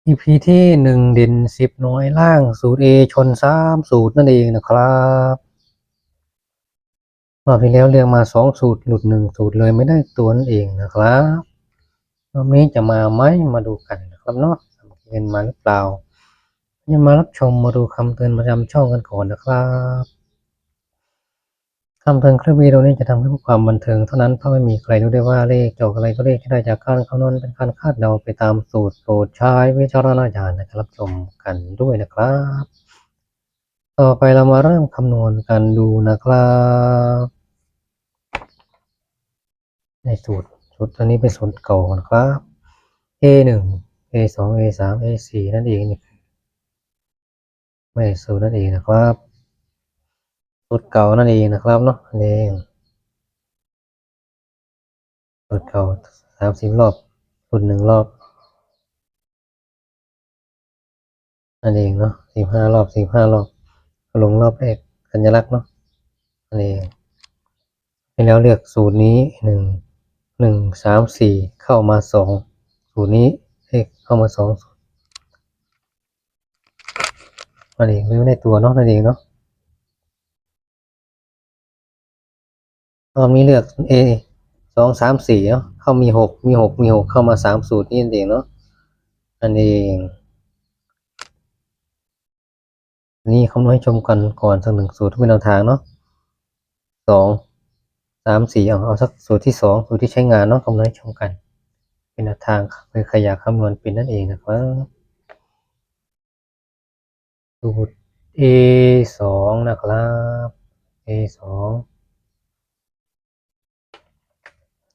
EP ที่1 เด่น 10น้อยล่างสูตร A ชน3 สูตรนั่นเองนะครับรอบที่แล้วเรียงมา2 สูตรหลุด1 สูตรเลยไม่ได้ตัวนั่นเองนะครับรอบนี้จะมาไหมมาดูกันนะครับเนาะเงินมาหรือเปล่ายังมารับชมมาดูคำเตือนประจำช่องกันก่อนนะครับคำเตือนคลิปวิดีโอนี้จะทำให้เพื่อความบันเทิงเท่านั้นเพราะไม่มีใครรู้ได้ว่าเลขจอกอะไรก็เลขที่ได้จากการคำนวณเป็นการคาดเดาไปตามสูตรโปรดใช้วิจารณญาณในการรับชมกันด้วยนะครับต่อไปเรามาเริ่มคำนวณกันดูนะครับในสูตรตัวนี้เป็นสูตรเก่านะครับ A1 A2 A3 A4 นั่นเองนี่ไม่สูตรนั่นเองนะครับสูตรเก่านั่นเองนะครับเนาะนั่นเองสูตรเก่า30 รอบสูตร1 รอบนั่นเองเนาะ15 รอบลงรอบแรกสัญลักษณ์เนาะนั่นเองให้แล้วเลือกสูตรนี้1 3 4เข้ามา2สูตรนี้เข้ามา2สูตรนั่นเองไม่ได้ตัวเนาะนั่นเองเนาะรอบนี้เลือก A 2 3 4เนาะเข้ามีหกเข้ามา3 สูตรนี่นั่นเองเนาะนั่นเองนี่คำนวณให้ชมกันก่อนสัก1 สูตรเป็นแนวทางเนาะ2 3 4เอาสักสูตรที่2สูตรที่ใช้งานเนาะคำนวณให้ชมกันเป็นแนวทางคือใครอยากคำนวณเป็นนั่นเองนะครับสูตร A2 นะครับ A2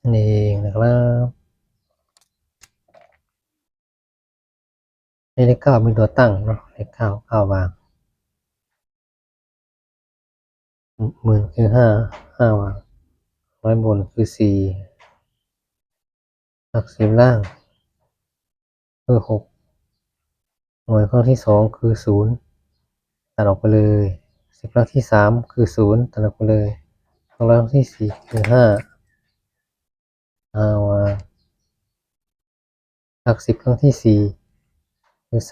นั่นเองนะครับเลข9เป็นตัวตั้งเนาะเลข9วางหมื่นคือ5วางบนคือ4หลัก10ล่างคือ6หน่วยครั้งที่2คือ0ตัดออกไปเลย10ครั้งที่3คือ0ตัดออกไปเลยครั้งที่4คือ5วางหลัก10ครั้งที่4คือ3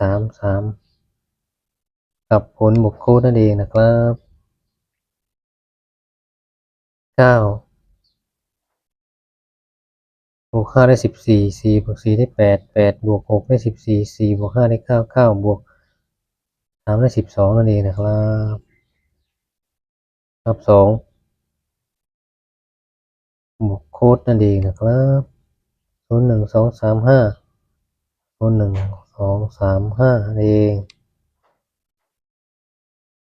กับผลบวกโค้ดนั่นเองนะครับ9บวก5ได้14 4บวก4ได้8 8บวก6ได้14 4บวก5ได้9 9บวก3ได้12นั่นเองนะครับ2บวกโค้ดนั่นเองนะครับ01235 01235นั่นเอง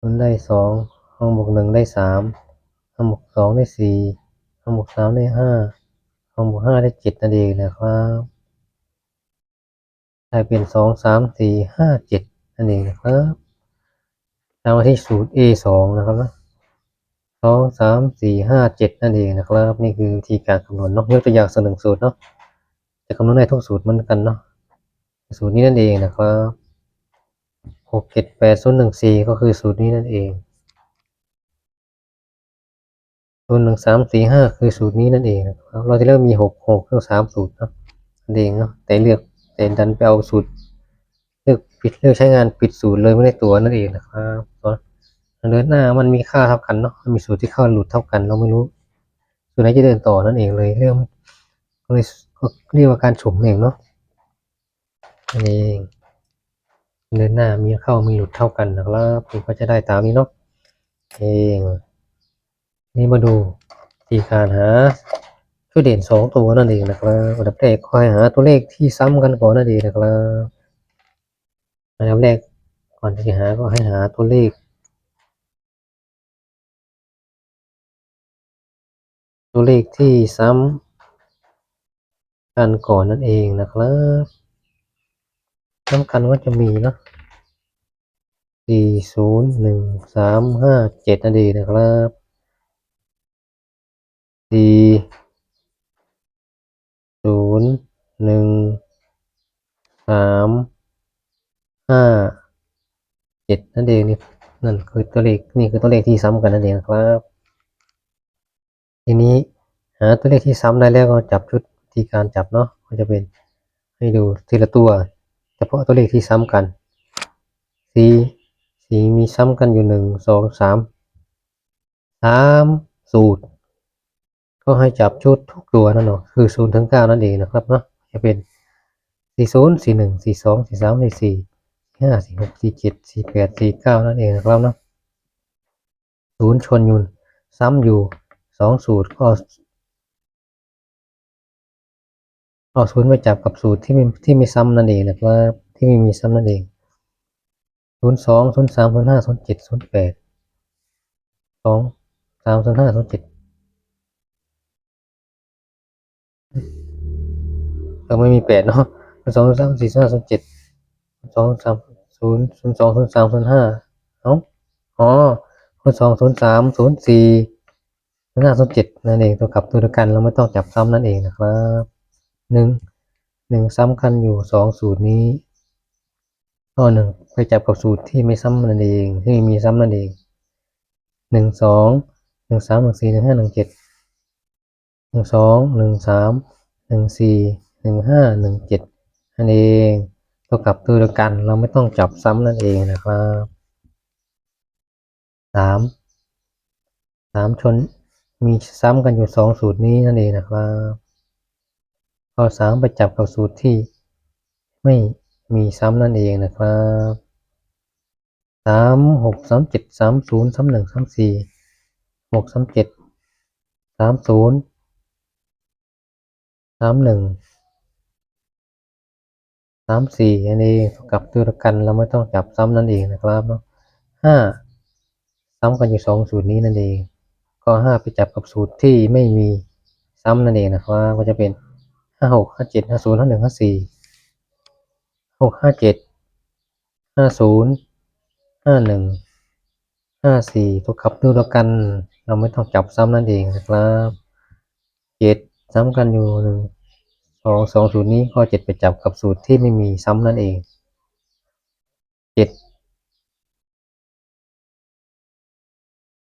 0ได้2ห้องบวก1ได้3ห้องบวก2ได้4ห้องบวก3ได้5ห้องบวก5ได้7นั่นเองนะครับได้เป็น2 3 4 5 7นั่นเองนะครับตามมาที่สูตร A2 นะครับนะ2 3 4 5 7นั่นเองนะครับนี่คือวิธีการคำนวณเนาะยกตัวอย่างสัก1 สูตรเนาะจะคำนวณได้ทุกสูตรเหมือนกันเนาะสูตรนี้นั่นเองนะครับ6 7 8 0 1 4ก็คือสูตรนี้นั่นเอง1 3 4 5คือสูตรนี้นั่นเองนะครับเราจะเริ่มมี6ทั้ง3 สูตรเนาะนั่นเองเนาะแต่ดันไปเอาสูตรเลือกใช้งานผิดสูตรเลยไม่ได้ตัวนั่นเองนะครับเดินหน้ามันมีค่าเท่ากันเนาะมันมีสูตรที่เข้าหลุดเท่ากันเราไม่รู้สูตรไหนจะเดินต่อนั่นเองเลยเรื่องเลยเรียกว่าการฉุ่มเองเนาะนั่นเองเดินหน้ามีเข้ามีหลุดเท่ากันนะครับคุณก็จะได้ตามนี้เนาะเองนี่มาดูวิธีการหาชุดเด่น2 ตัวนั่นเองนะครับอันดับแรกคอยหาตัวเลขที่ซ้ำกันก่อนนั่นเองนะครับอันดับแรกก่อนที่จะหาก็ให้หาตัวเลขที่ซ้ำกันก่อนนั่นเองนะครับซ้ำกันว่าจะมีเนาะ40 1 3 5 7นั่นเองนะครับ40 1 3 5 7นั่นเองนี่นั่นคือตัวเลขนี่คือตัวเลขที่ซ้ำกันนั่นเองครับทีนี้หาตัวเลขที่ซ้ำได้แล้วก็จับชุดวิธีการจับเนาะก็จะเป็นให้ดูทีละตัว เฉพาะตัวเลขที่ซ้ำกันสี่มีซ้ำกันอยู่1 2 3สูตรก็ให้จับชุดทุกตัวนั่นเนาะคือ0 ถึง 9นั่นเองนะครับเนาะจะเป็น40 41 42 43 44 45 46 47 48 49นั่นเองนะครับเนาะศูนย์ชนอยู่ซ้ำอยู่2สูตรก็เอาศูนย์ไปจับกับสูตรที่ไม่ซ้ำนั่นเองนะครับที่ไม่มีซ้ำนั่นเอง02 03 05 07 08 2 3 05 07ไม่มี8เนาะ02 03 04 05 07 2 3 0 02 03 05เอ้าอ๋อ02 03 04 05 07นั่นเองตัวกลับตัวเดียวกันเราไม่ต้องจับซ้ำนั่นเองนะครับ1ซ้ำกันอยู่2สูตรนี้ข้อ1ไปจับกับสูตรที่ไม่ซ้ำนั่นเองที่มีซ้ำนั่นเอง12 13 14 15 17 12 13 14 15 17นั่นเองตัวกลับตัวเดียวกันเราไม่ต้องจับซ้ำนั่นเองนะครับ3ชนมีซ้ำกันอยู่2สูตรนี้นั่นเองนะครับข้อ3ไปจับกับสูตรที่ไม่มีซ้ำนั่นเองนะครับ36 37 30 31 34 6 37 30 31 34นั่นเองกับตัวกันเราไม่ต้องจับซ้ำนั่นเองนะครับเนาะ5ซ้ำกันอยู่2สูตรนี้นั่นเองก็5ไปจับกับสูตรที่ไม่มีซ้ำนั่นเองนะครับก็จะเป็น56 57 50 51 54 6 57 50 51 54ตัวขับตัวกันเราไม่ต้องจับซ้ำนั่นเองนะครับ7ซ้ำกันอยู่2สูตรนี้ก็7ไปจับกับสูตรที่ไม่มีซ้ำนั่นเอง7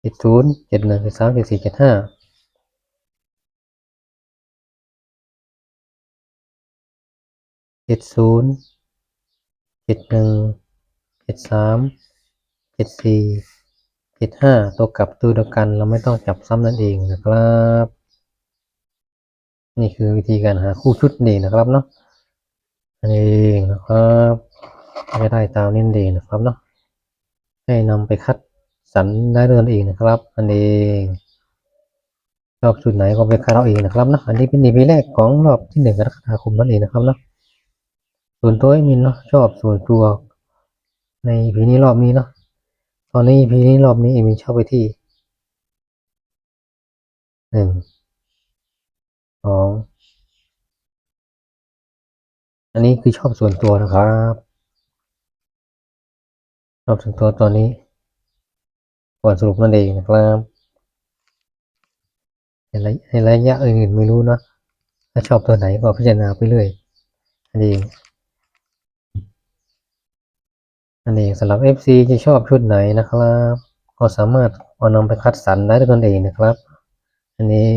70 71 73 74 75 70 71 73 74 75ตัวกลับตัวเดียวกันเราไม่ต้องจับซ้ำนั่นเองนะครับนี่คือวิธีการหาคู่ชุดเองนะครับเนาะอันเองนะครับจะได้ตามนี้เองนะครับเนาะให้นำไปคัดสรรได้ด้วยนั่นเองนะครับอันเองชอบชุดไหนก็ไปคัดเอาเองนะครับเนาะอันนี้เป็น EP แรกของรอบที่1 กรกฎาคมนั่นเองนะครับเนาะส่วนตัวมินเนาะชอบส่วนตัวใน EP นี้รอบนี้เนาะตอนนี้ EP นี้รอบนี้มินชอบไปที่1 2อันนี้คือชอบส่วนตัวนะครับชอบส่วนตัวตอนนี้ก่อนสรุปนั่นเองนะครับในระยะอื่นไม่รู้เนาะถ้าชอบตัวไหนก็พิจารณาไปเรื่อยอันเองสำหรับ FC จะชอบชุดไหนนะครับก็สามารถเอานำไปคัดสรรได้ด้วยตนเองนะครับอันนี้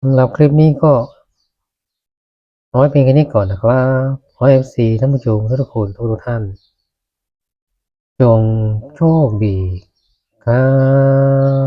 สำหรับคลิปนี้ก็เอาไว้เพียงแค่นี้ก่อนนะครับขอให้ FC ท่านผู้ชมทุกคนทุกท่านจงโชคดีครับ